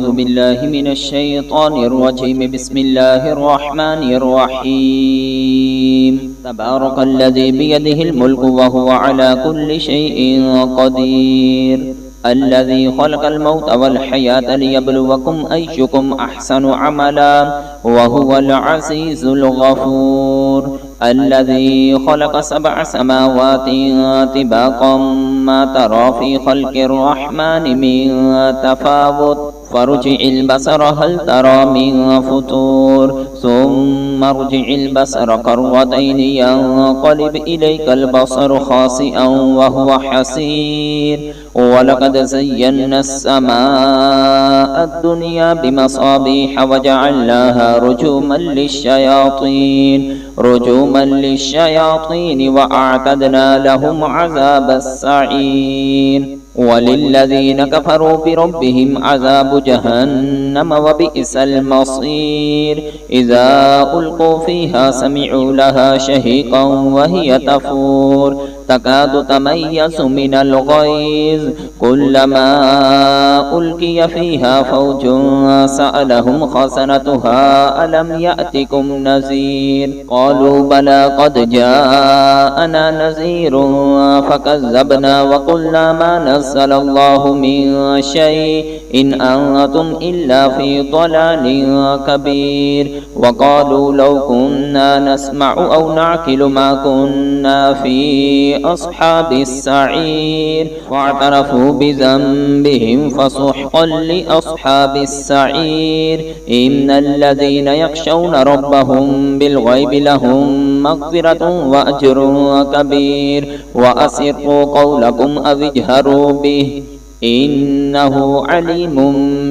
أعوذ بالله من الشيطان الرجيم. بسم الله الرحمن الرحيم. تبارك الذي بيده الملك وهو على كل شيء قدير. الذي خلق الموت والحياة ليبلوكم أيكم أحسن عملا وهو العزيز الغفور. الذي خلق 7 سماوات طباقا ما ترى في خلق الرحمن من تفاوت فارجع البصر هل ترى من فطور ثم ارجع البصر كرتين ينقلب إليك البصر خاسئا وهو حسير. ولقد زينا السماء الدنيا بمصابيح وجعلناها رجوما للشياطين وأعتدنا لهم عذاب السعير. وللذين كفروا بربهم عذاب جهنم وبئس المصير. إذا ألقوا فيها سمعوا لها شهيقا وهي تفور تكاد تميز من الغيظ كلما ألقي فيها فوج سألهم خزنتها ألم يأتكم نذير قالوا بلى قد جاءنا نذير فكذبنا وقلنا ما نزل الله من شيء إن أنتم إلا في ضلال كبير. وقالوا لو كنا نسمع أو نعقل ما كنا في أصحاب السعير فاعترفوا بذنبهم فسحقا لأصحاب السعير. إن الذين يخشون ربهم بالغيب لهم مغفرة وأجر كبير. وأسروا قولكم أو اجهروا به إنه عليم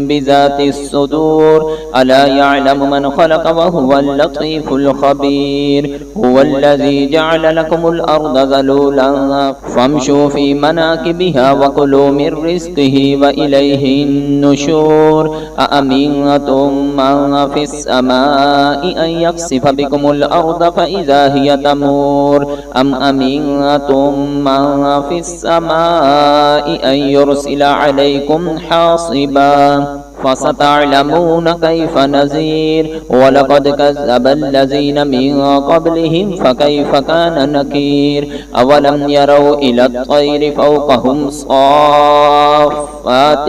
بذات الصدور. ألا يعلم من خلق وهو اللطيف الخبير. هو الذي جعل لكم الأرض ذلولا فامشوا في مناكبها وكلوا من رزقه وإليه النشور. أأمنتم من في السماء أن يخسف بكم الأرض فإذا هي تمور أم أمنتم من في السماء أن يرسل عليكم حاصبا فستعلمون كيف نذير. ولقد كذب الذين من قبلهم فكيف كان نكير. أولم يروا إلى الطير فوقهم صافات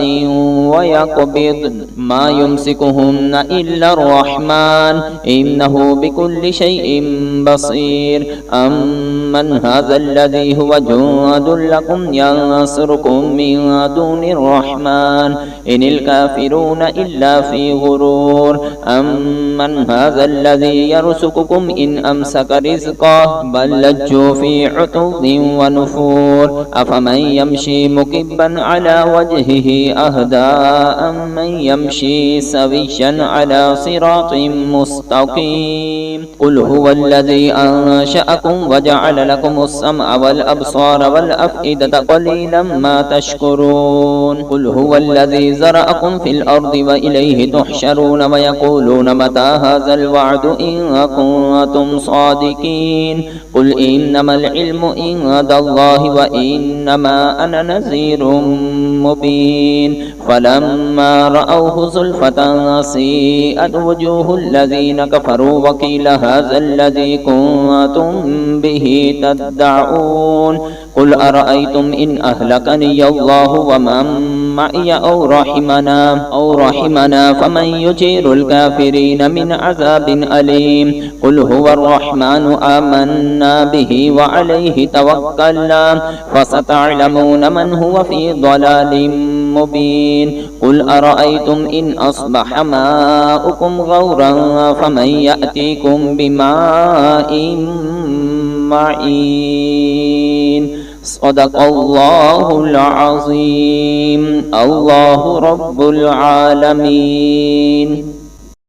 ويقبضن ما يمسكهن إلا الرحمن إنه بكل شيء بصير. أمن هذا الذي هو جند لكم ينصركم من دون الرحمن إن الكافرون إلا في غرور. أمن هذا الذي يرزقكم إن أمسك رزقه بل لجوا في عتو ونفور. أفمن يمشي مكبا على وجهه أهدى أمن يمشي سويا على صراط مستقيم. قل هو الذي أنشأكم وجعل لكم السمع والأبصار والأفئدة قليلا ما تشكرون. قل هو الذي زرعكم في الأرض وإليه تحشرون ويقولون متى هذا الوعد إن كنتم صادقين. قل إنما العلم عند الله وإنما أنا نذير مبين. فلما رأوه زلفة سيئت وجوه الذين كفروا وقيل هذا الذي كنتم به تدعون. قل أرأيتم إن أهلكني الله ومن معي أو رحمنا فمن يجير الكافرين من عذاب أليم. قل هو الرحمن آمنا به وعليه توكلنا فستعلمون من هو في ضلال مبين. قل أرأيتم إن أصبح ماؤكم غورا فمن يأتيكم بماء معين. صدق الله العظيم. الله رب العالمين.